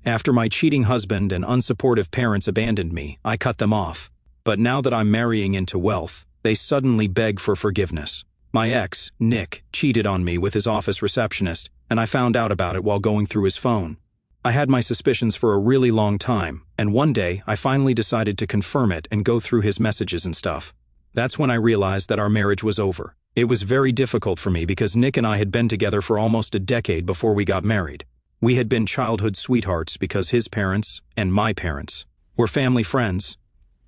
After my cheating husband and unsupportive parents abandoned me, I cut them off. But now that I'm marrying into wealth, they suddenly beg for forgiveness. My ex, Nick, cheated on me with his office receptionist, and I found out about it while going through his phone. I had my suspicions for a really long time, and one day I finally decided to confirm it and go through his messages and stuff. That's when I realized that our marriage was over. It was very difficult for me because Nick and I had been together for almost a decade before we got married. We had been childhood sweethearts because his parents and my parents were family friends,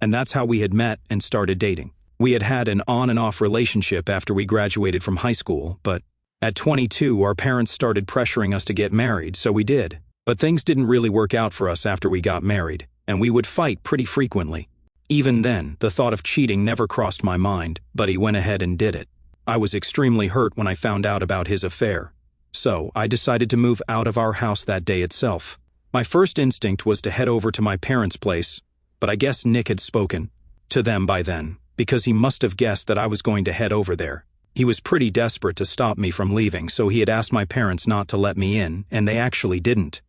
and that's how we had met and started dating. We had had an on and off relationship after we graduated from high school, but at 22 our parents started pressuring us to get married, so we did. But things didn't really work out for us after we got married, and we would fight pretty frequently. Even then, the thought of cheating never crossed my mind, but he went ahead and did it. I was extremely hurt when I found out about his affair. So, I decided to move out of our house that day itself. My first instinct was to head over to my parents' place, but I guess Nick had spoken to them by then, because he must have guessed that I was going to head over there. He was pretty desperate to stop me from leaving, so he had asked my parents not to let me in, and they actually didn't.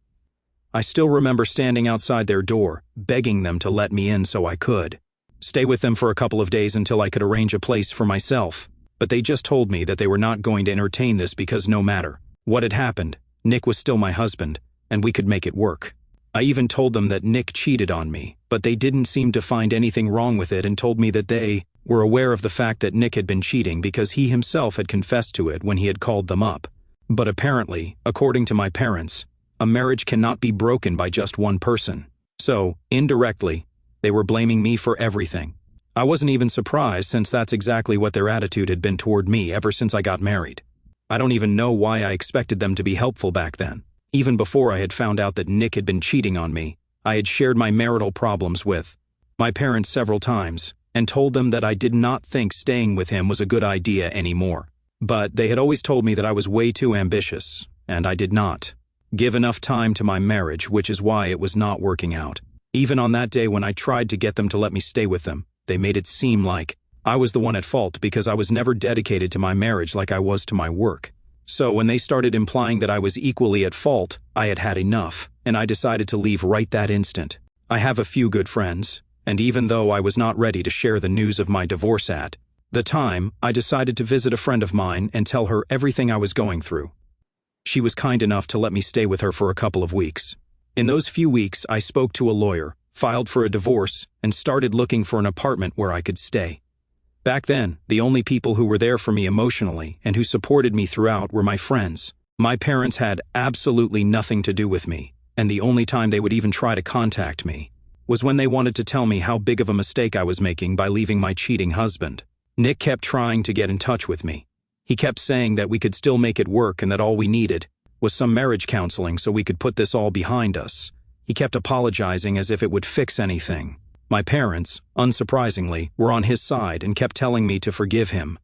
I still remember standing outside their door, begging them to let me in so I could stay with them for a couple of days until I could arrange a place for myself. But they just told me that they were not going to entertain this because no matter what had happened, Nick was still my husband, and we could make it work. I even told them that Nick cheated on me, but they didn't seem to find anything wrong with it and told me that they were aware of the fact that Nick had been cheating because he himself had confessed to it when he had called them up. But apparently, according to my parents, a marriage cannot be broken by just one person. So, indirectly, they were blaming me for everything. I wasn't even surprised since that's exactly what their attitude had been toward me ever since I got married. I don't even know why I expected them to be helpful back then. Even before I had found out that Nick had been cheating on me, I had shared my marital problems with my parents several times and told them that I did not think staying with him was a good idea anymore. But they had always told me that I was way too ambitious, and I did not give enough time to my marriage, which is why it was not working out. Even on that day when I tried to get them to let me stay with them, they made it seem like I was the one at fault because I was never dedicated to my marriage like I was to my work. So when they started implying that I was equally at fault, I had had enough, and I decided to leave right that instant. I have a few good friends, and even though I was not ready to share the news of my divorce at the time, I decided to visit a friend of mine and tell her everything I was going through. She was kind enough to let me stay with her for a couple of weeks. In those few weeks, I spoke to a lawyer, filed for a divorce, and started looking for an apartment where I could stay. Back then, the only people who were there for me emotionally and who supported me throughout were my friends. My parents had absolutely nothing to do with me, and the only time they would even try to contact me was when they wanted to tell me how big of a mistake I was making by leaving my cheating husband. Nick kept trying to get in touch with me. He kept saying that we could still make it work and that all we needed was some marriage counseling so we could put this all behind us. He kept apologizing as if it would fix anything. My parents, unsurprisingly, were on his side and kept telling me to forgive him.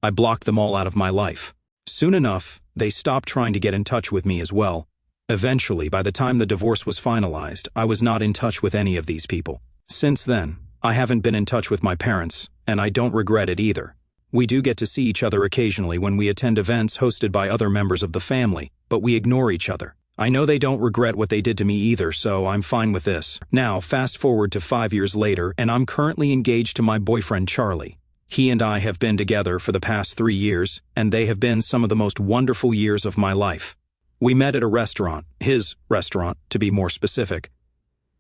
I blocked them all out of my life. Soon enough, they stopped trying to get in touch with me as well. Eventually, by the time the divorce was finalized, I was not in touch with any of these people. Since then, I haven't been in touch with my parents, and I don't regret it either. We do get to see each other occasionally when we attend events hosted by other members of the family, but we ignore each other. I know they don't regret what they did to me either, so I'm fine with this. Now, fast forward to 5 years later, and I'm currently engaged to my boyfriend Charlie. He and I have been together for the past 3 years, and they have been some of the most wonderful years of my life. We met at a restaurant, his restaurant, to be more specific.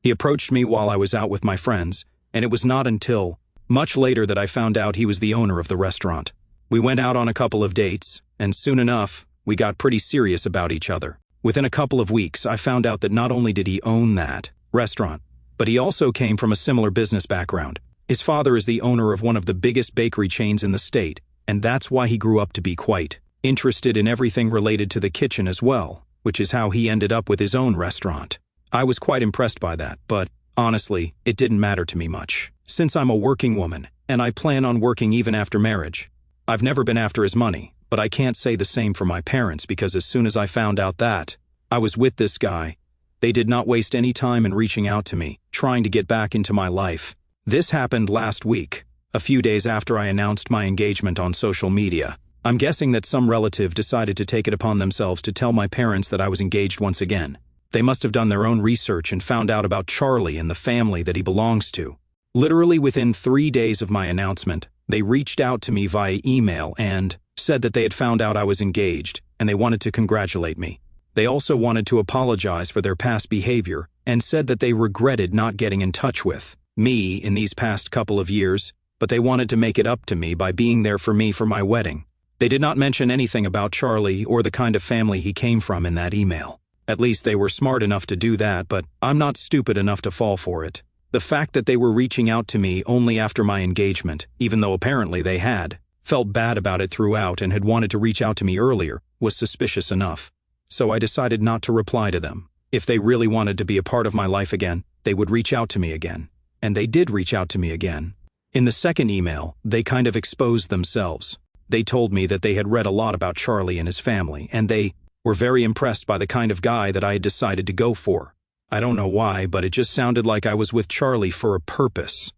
He approached me while I was out with my friends, and it was not until much later that I found out he was the owner of the restaurant. We went out on a couple of dates, and soon enough, we got pretty serious about each other. Within a couple of weeks, I found out that not only did he own that restaurant, but he also came from a similar business background. His father is the owner of one of the biggest bakery chains in the state, and that's why he grew up to be quite interested in everything related to the kitchen as well, which is how he ended up with his own restaurant. I was quite impressed by that, but honestly, it didn't matter to me much. Since I'm a working woman, and I plan on working even after marriage, I've never been after his money. But I can't say the same for my parents because as soon as I found out that I was with this guy, they did not waste any time in reaching out to me, trying to get back into my life. This happened last week, a few days after I announced my engagement on social media. I'm guessing that some relative decided to take it upon themselves to tell my parents that I was engaged once again. They must have done their own research and found out about Charlie and the family that he belongs to. Literally within 3 days of my announcement, they reached out to me via email and said that they had found out I was engaged and they wanted to congratulate me. They also wanted to apologize for their past behavior and said that they regretted not getting in touch with me in these past couple of years, but they wanted to make it up to me by being there for me for my wedding. They did not mention anything about Charlie or the kind of family he came from in that email. At least they were smart enough to do that, but I'm not stupid enough to fall for it. The fact that they were reaching out to me only after my engagement, even though apparently they had felt bad about it throughout and had wanted to reach out to me earlier, was suspicious enough. So I decided not to reply to them. If they really wanted to be a part of my life again, they would reach out to me again. And they did reach out to me again. In the second email, they kind of exposed themselves. They told me that they had read a lot about Charlie and his family, and they were very impressed by the kind of guy that I had decided to go for. I don't know why, but it just sounded like I was with Charlie for a purpose.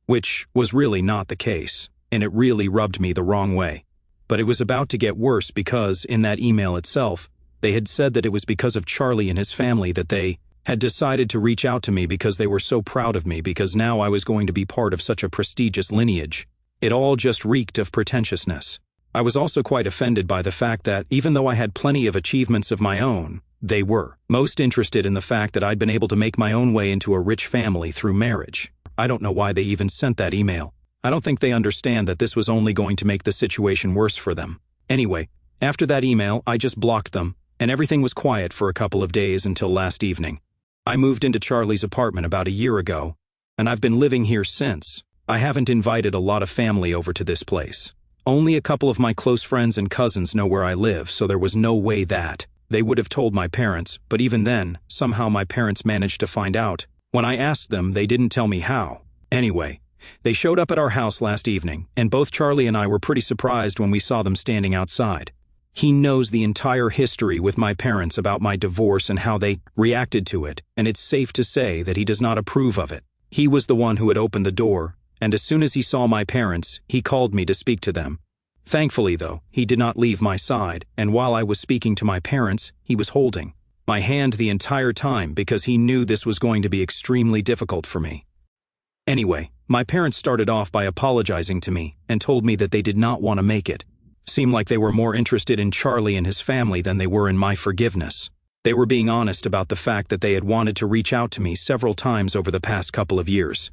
Which was really not the case, and it really rubbed me the wrong way. But it was about to get worse because, in that email itself, they had said that it was because of Charlie and his family that they had decided to reach out to me because they were so proud of me because now I was going to be part of such a prestigious lineage. It all just reeked of pretentiousness. I was also quite offended by the fact that, even though I had plenty of achievements of my own, they were most interested in the fact that I'd been able to make my own way into a rich family through marriage. I don't know why they even sent that email. I don't think they understand that this was only going to make the situation worse for them. Anyway, after that email, I just blocked them, and everything was quiet for a couple of days until last evening. I moved into Charlie's apartment about a year ago, and I've been living here since. I haven't invited a lot of family over to this place. Only a couple of my close friends and cousins know where I live, so there was no way that they would have told my parents, but even then, somehow my parents managed to find out. When I asked them, they didn't tell me how. Anyway, they showed up at our house last evening, and both Charlie and I were pretty surprised when we saw them standing outside. He knows the entire history with my parents about my divorce and how they reacted to it, and it's safe to say that he does not approve of it. He was the one who had opened the door, and as soon as he saw my parents, he called me to speak to them. Thankfully, though, he did not leave my side, and while I was speaking to my parents, he was holding my hand the entire time because he knew this was going to be extremely difficult for me. Anyway, my parents started off by apologizing to me and told me that they did not want to make it. Seemed like they were more interested in Charlie and his family than they were in my forgiveness. They were being honest about the fact that they had wanted to reach out to me several times over the past couple of years.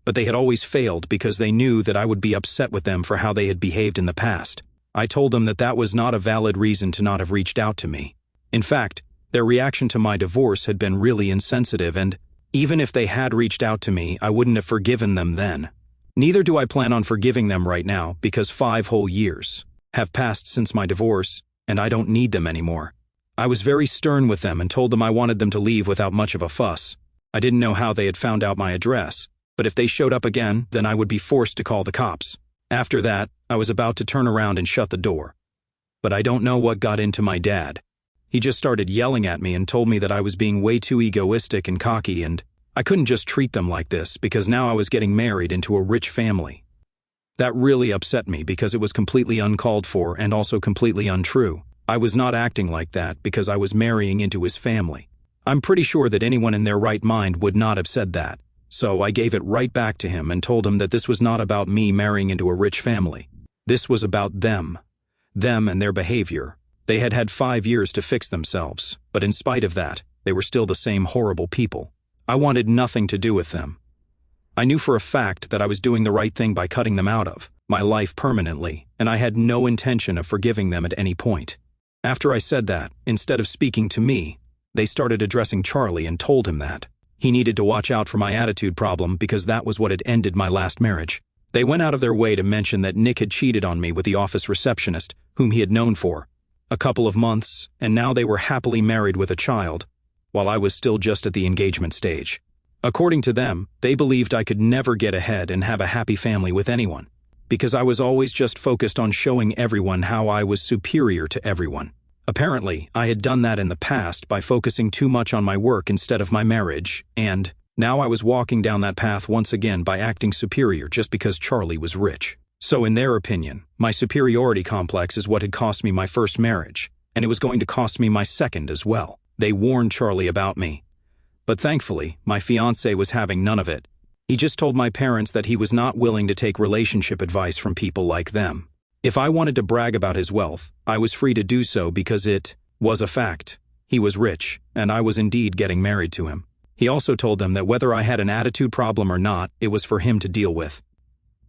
But they had always failed because they knew that I would be upset with them for how they had behaved in the past. I told them that that was not a valid reason to not have reached out to me. In fact, their reaction to my divorce had been really insensitive, and even if they had reached out to me, I wouldn't have forgiven them then. Neither do I plan on forgiving them right now because 5 whole years have passed since my divorce, and I don't need them anymore. I was very stern with them and told them I wanted them to leave without much of a fuss. I didn't know how they had found out my address, but if they showed up again, then I would be forced to call the cops. After that, I was about to turn around and shut the door. But I don't know what got into my dad. He just started yelling at me and told me that I was being way too egoistic and cocky, and I couldn't just treat them like this because now I was getting married into a rich family. That really upset me because it was completely uncalled for and also completely untrue. I was not acting like that because I was marrying into his family. I'm pretty sure that anyone in their right mind would not have said that. So I gave it right back to him and told him that this was not about me marrying into a rich family. This was about them and their behavior. They had had 5 years to fix themselves, but in spite of that, they were still the same horrible people. I wanted nothing to do with them. I knew for a fact that I was doing the right thing by cutting them out of my life permanently, and I had no intention of forgiving them at any point. After I said that, instead of speaking to me, they started addressing Charlie and told him that he needed to watch out for my attitude problem because that was what had ended my last marriage. They went out of their way to mention that Nick had cheated on me with the office receptionist, whom he had known for a couple of months, and now they were happily married with a child, while I was still just at the engagement stage. According to them, they believed I could never get ahead and have a happy family with anyone, because I was always just focused on showing everyone how I was superior to everyone. Apparently, I had done that in the past by focusing too much on my work instead of my marriage, and now I was walking down that path once again by acting superior just because Charlie was rich. So in their opinion, my superiority complex is what had cost me my first marriage, and it was going to cost me my second as well. They warned Charlie about me. But thankfully, my fiancé was having none of it. He just told my parents that he was not willing to take relationship advice from people like them. If I wanted to brag about his wealth, I was free to do so because it was a fact. He was rich, and I was indeed getting married to him. He also told them that whether I had an attitude problem or not, it was for him to deal with.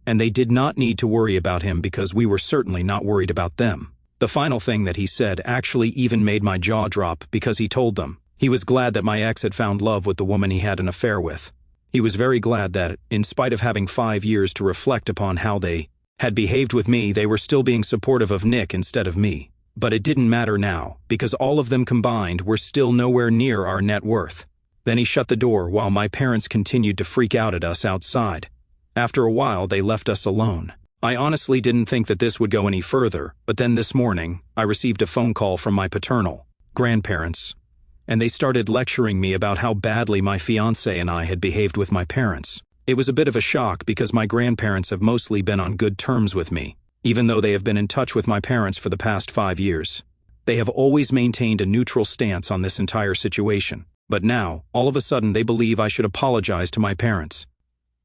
And they did not need to worry about him because we were certainly not worried about them. The final thing that he said actually even made my jaw drop because he told them he was glad that my ex had found love with the woman he had an affair with. He was very glad that, in spite of having 5 years to reflect upon how they had behaved with me, they were still being supportive of Nick instead of me. But it didn't matter now, because all of them combined were still nowhere near our net worth. Then he shut the door while my parents continued to freak out at us outside. After a while, they left us alone. I honestly didn't think that this would go any further, but then this morning, I received a phone call from my paternal grandparents, and they started lecturing me about how badly my fiancé and I had behaved with my parents. It was a bit of a shock because my grandparents have mostly been on good terms with me, even though they have been in touch with my parents for the past 5 years. They have always maintained a neutral stance on this entire situation, but now, all of a sudden they believe I should apologize to my parents,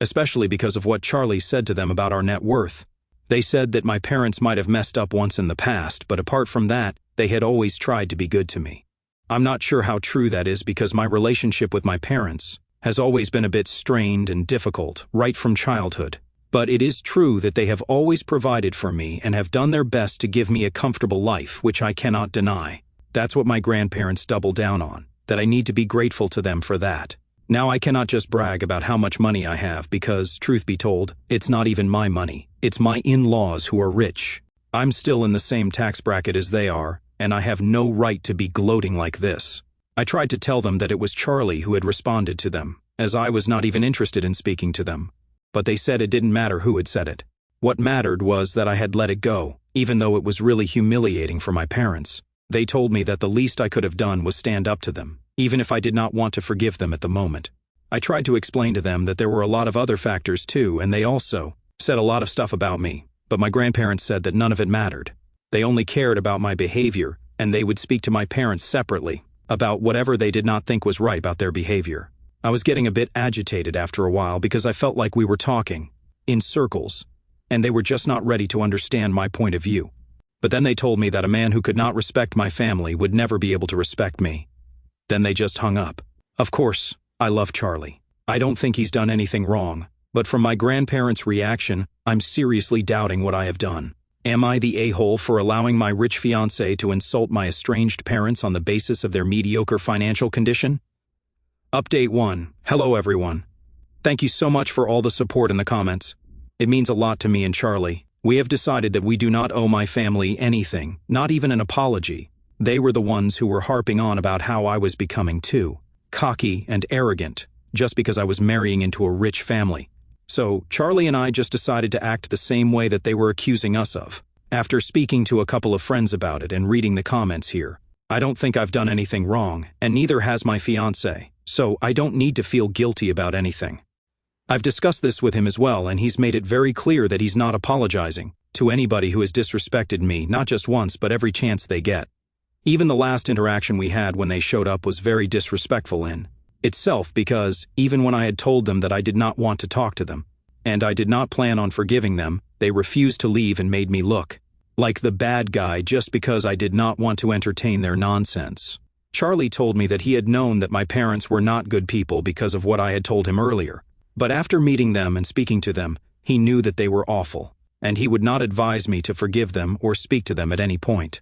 especially because of what Charlie said to them about our net worth. They said that my parents might have messed up once in the past, but apart from that, they had always tried to be good to me. I'm not sure how true that is because my relationship with my parents has always been a bit strained and difficult right from childhood. But it is true that they have always provided for me and have done their best to give me a comfortable life, which I cannot deny. That's what my grandparents doubled down on, that I need to be grateful to them for that. Now I cannot just brag about how much money I have because, truth be told, it's not even my money. It's my in-laws who are rich. I'm still in the same tax bracket as they are, and I have no right to be gloating like this. I tried to tell them that it was Charlie who had responded to them, as I was not even interested in speaking to them. But they said it didn't matter who had said it. What mattered was that I had let it go, even though it was really humiliating for my parents. They told me that the least I could have done was stand up to them, even if I did not want to forgive them at the moment. I tried to explain to them that there were a lot of other factors too, and they also said a lot of stuff about me, but my grandparents said that none of it mattered. They only cared about my behavior, and they would speak to my parents separately about whatever they did not think was right about their behavior. I was getting a bit agitated after a while because I felt like we were talking in circles, and they were just not ready to understand my point of view. But then they told me that a man who could not respect my family would never be able to respect me. Then they just hung up. Of course, I love Charlie. I don't think he's done anything wrong, but from my grandparents' reaction, I'm seriously doubting what I have done. Am I the a-hole for allowing my rich fiancé to insult my estranged parents on the basis of their mediocre financial condition? Update 1. Hello everyone. Thank you so much for all the support in the comments. It means a lot to me and Charlie. We have decided that we do not owe my family anything, not even an apology. They were the ones who were harping on about how I was becoming too cocky and arrogant just because I was marrying into a rich family. So Charlie and I just decided to act the same way that they were accusing us of. After speaking to a couple of friends about it and reading the comments here, I don't think I've done anything wrong, and neither has my fiancé, so I don't need to feel guilty about anything. I've discussed this with him as well, and he's made it very clear that he's not apologizing to anybody who has disrespected me, not just once but every chance they get. Even the last interaction we had when they showed up was very disrespectful in itself because, even when I had told them that I did not want to talk to them, and I did not plan on forgiving them, they refused to leave and made me look like the bad guy just because I did not want to entertain their nonsense. Charlie told me that he had known that my parents were not good people because of what I had told him earlier, but after meeting them and speaking to them, he knew that they were awful, and he would not advise me to forgive them or speak to them at any point.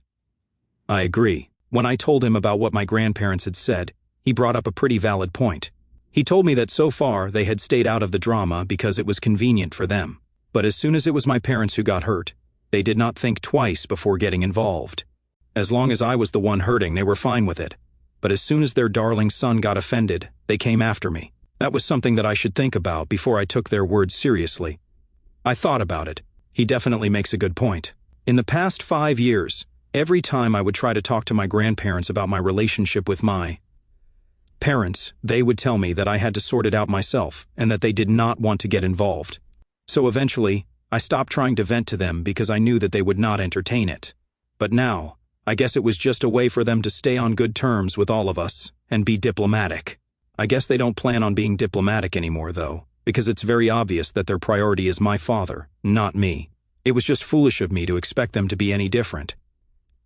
I agree. When I told him about what my grandparents had said, he brought up a pretty valid point. He told me that so far they had stayed out of the drama because it was convenient for them. But as soon as it was my parents who got hurt, they did not think twice before getting involved. As long as I was the one hurting, they were fine with it. But as soon as their darling son got offended, they came after me. That was something that I should think about before I took their words seriously. I thought about it. He definitely makes a good point. In the past 5 years, every time I would try to talk to my grandparents about my relationship with my parents, they would tell me that I had to sort it out myself and that they did not want to get involved. So eventually, I stopped trying to vent to them because I knew that they would not entertain it. But now, I guess it was just a way for them to stay on good terms with all of us and be diplomatic. I guess they don't plan on being diplomatic anymore, though, because it's very obvious that their priority is my father, not me. It was just foolish of me to expect them to be any different.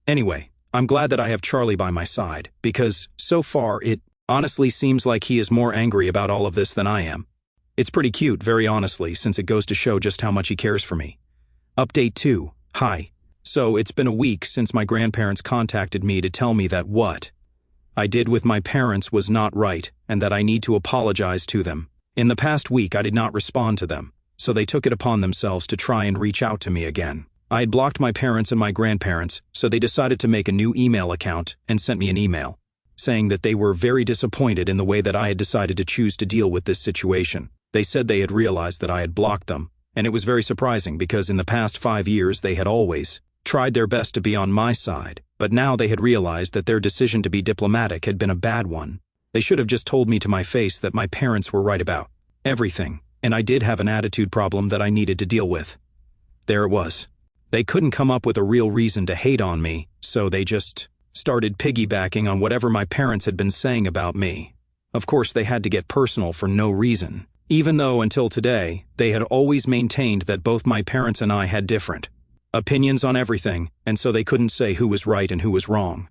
Anyway, I'm glad that I have Charlie by my side, because, so far, it honestly seems like he is more angry about all of this than I am. It's pretty cute, very honestly, since it goes to show just how much he cares for me. Update 2. Hi. So, it's been a week since my grandparents contacted me to tell me that what I did with my parents was not right, and that I need to apologize to them. In the past week, I did not respond to them, so they took it upon themselves to try and reach out to me again. I had blocked my parents and my grandparents, so they decided to make a new email account and sent me an email, saying that they were very disappointed in the way that I had decided to choose to deal with this situation. They said they had realized that I had blocked them, and it was very surprising because in the past 5 years they had always tried their best to be on my side, but now they had realized that their decision to be diplomatic had been a bad one. They should have just told me to my face that my parents were right about everything, and I did have an attitude problem that I needed to deal with. There it was. They couldn't come up with a real reason to hate on me, so they just started piggybacking on whatever my parents had been saying about me. Of course, they had to get personal for no reason, even though until today, they had always maintained that both my parents and I had different opinions on everything, and so they couldn't say who was right and who was wrong.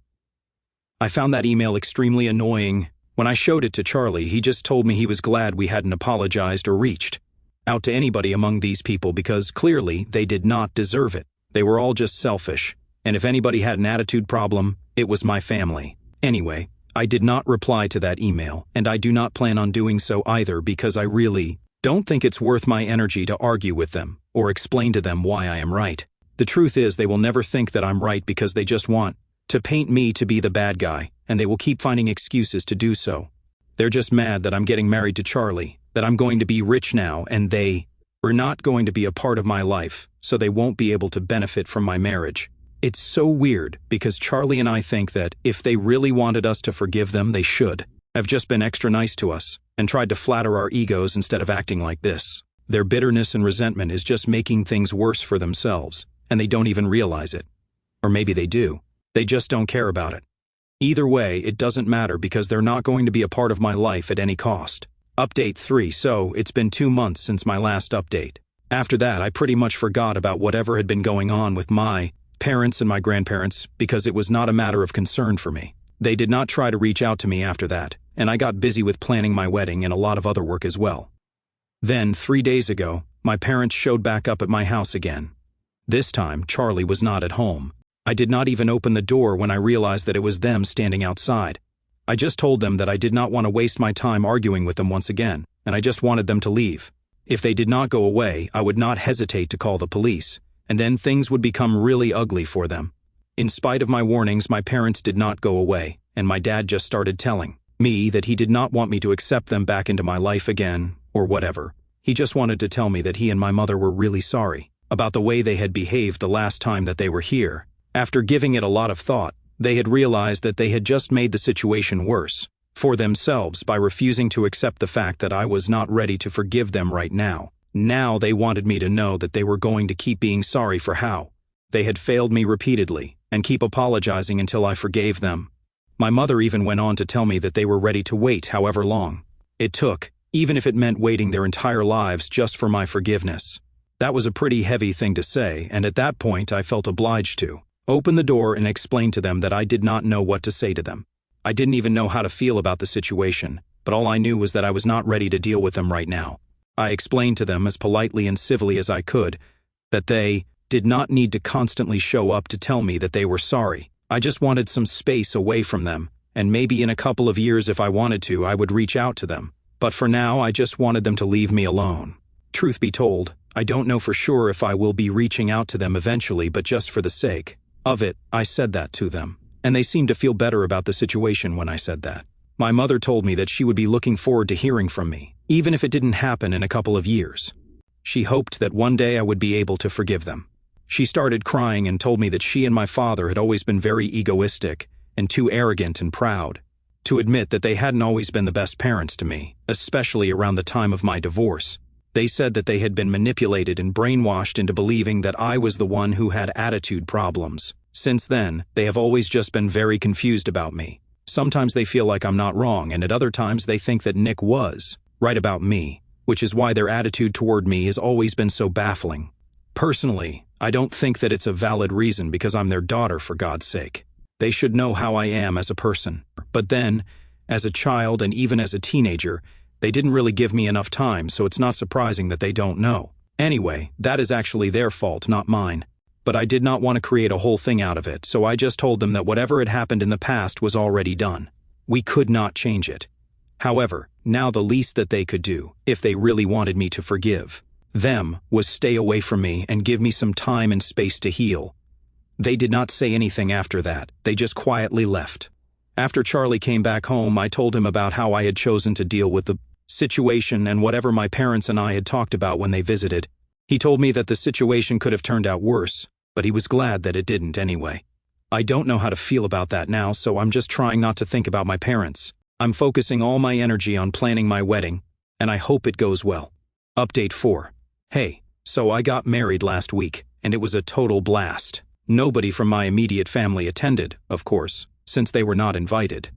I found that email extremely annoying. When I showed it to Charlie, he just told me he was glad we hadn't apologized or reached out to anybody among these people because clearly they did not deserve it. They were all just selfish, and if anybody had an attitude problem, it was my family. Anyway, I did not reply to that email, and I do not plan on doing so either because I really don't think it's worth my energy to argue with them or explain to them why I am right. The truth is they will never think that I'm right because they just want to paint me to be the bad guy, and they will keep finding excuses to do so. They're just mad that I'm getting married to Charlie, that I'm going to be rich now, and they are not going to be a part of my life, so they won't be able to benefit from my marriage. It's so weird because Charlie and I think that if they really wanted us to forgive them, they should have just been extra nice to us and tried to flatter our egos instead of acting like this. Their bitterness and resentment is just making things worse for themselves, and they don't even realize it. Or maybe they do. They just don't care about it. Either way, it doesn't matter because they're not going to be a part of my life at any cost. Update 3. So, it's been 2 months since my last update. After that, I pretty much forgot about whatever had been going on with my parents and my grandparents because it was not a matter of concern for me. They did not try to reach out to me after that, and I got busy with planning my wedding and a lot of other work as well. Then, 3 days ago, my parents showed back up at my house again. This time, Charlie was not at home. I did not even open the door when I realized that it was them standing outside. I just told them that I did not want to waste my time arguing with them once again, and I just wanted them to leave. If they did not go away, I would not hesitate to call the police, and then things would become really ugly for them. In spite of my warnings, my parents did not go away, and my dad just started telling me that he did not want me to accept them back into my life again, or whatever. He just wanted to tell me that he and my mother were really sorry about the way they had behaved the last time that they were here. After giving it a lot of thought, they had realized that they had just made the situation worse for themselves by refusing to accept the fact that I was not ready to forgive them right now. Now they wanted me to know that they were going to keep being sorry for how they had failed me repeatedly and keep apologizing until I forgave them. My mother even went on to tell me that they were ready to wait however long it took, even if it meant waiting their entire lives just for my forgiveness. That was a pretty heavy thing to say, and at that point I felt obliged to open the door and explain to them that I did not know what to say to them. I didn't even know how to feel about the situation, but all I knew was that I was not ready to deal with them right now. I explained to them as politely and civilly as I could that they did not need to constantly show up to tell me that they were sorry. I just wanted some space away from them, and maybe in a couple of years if I wanted to, I would reach out to them. But for now, I just wanted them to leave me alone. Truth be told, I don't know for sure if I will be reaching out to them eventually, but just for the sake of it, I said that to them. And they seemed to feel better about the situation when I said that. My mother told me that she would be looking forward to hearing from me, even if it didn't happen in a couple of years. She hoped that one day I would be able to forgive them. She started crying and told me that she and my father had always been very egoistic and too arrogant and proud to admit that they hadn't always been the best parents to me, especially around the time of my divorce. They said that they had been manipulated and brainwashed into believing that I was the one who had attitude problems. Since then, they have always just been very confused about me. Sometimes they feel like I'm not wrong, and at other times they think that Nick was right about me, which is why their attitude toward me has always been so baffling. Personally, I don't think that it's a valid reason because I'm their daughter, for God's sake. They should know how I am as a person. But then, as a child and even as a teenager, they didn't really give me enough time, so it's not surprising that they don't know. Anyway, that is actually their fault, not mine. But I did not want to create a whole thing out of it, so I just told them that whatever had happened in the past was already done. We could not change it. However, now the least that they could do, if they really wanted me to forgive them, was stay away from me and give me some time and space to heal. They did not say anything after that, they just quietly left. After Charlie came back home, I told him about how I had chosen to deal with the situation and whatever my parents and I had talked about when they visited. He told me that the situation could have turned out worse, but he was glad that it didn't anyway. I don't know how to feel about that now, so I'm just trying not to think about my parents. I'm focusing all my energy on planning my wedding, and I hope it goes well. Update 4. Hey, so I got married last week, and it was a total blast. Nobody from my immediate family attended, of course, since they were not invited.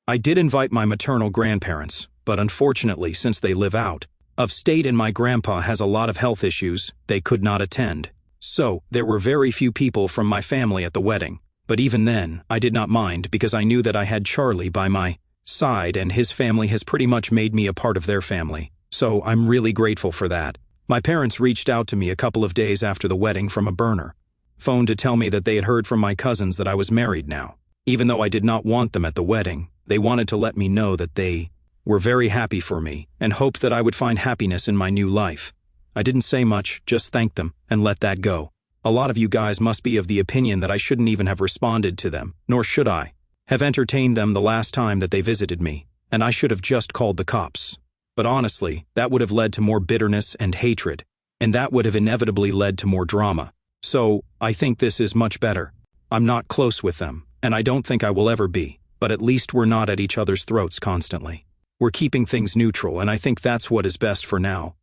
I did invite my maternal grandparents, but unfortunately, since they live out of state and my grandpa has a lot of health issues, they could not attend. So, there were very few people from my family at the wedding, but even then, I did not mind because I knew that I had Charlie by my side and his family has pretty much made me a part of their family, so I'm really grateful for that. My parents reached out to me a couple of days after the wedding from a burner phone to tell me that they had heard from my cousins that I was married now. Even though I did not want them at the wedding, they wanted to let me know that they were very happy for me and hoped that I would find happiness in my new life. I didn't say much, just thanked them, and let that go. A lot of you guys must be of the opinion that I shouldn't even have responded to them, nor should I have entertained them the last time that they visited me, and I should have just called the cops. But honestly, that would have led to more bitterness and hatred, and that would have inevitably led to more drama. So, I think this is much better. I'm not close with them, and I don't think I will ever be, but at least we're not at each other's throats constantly. We're keeping things neutral, and I think that's what is best for now.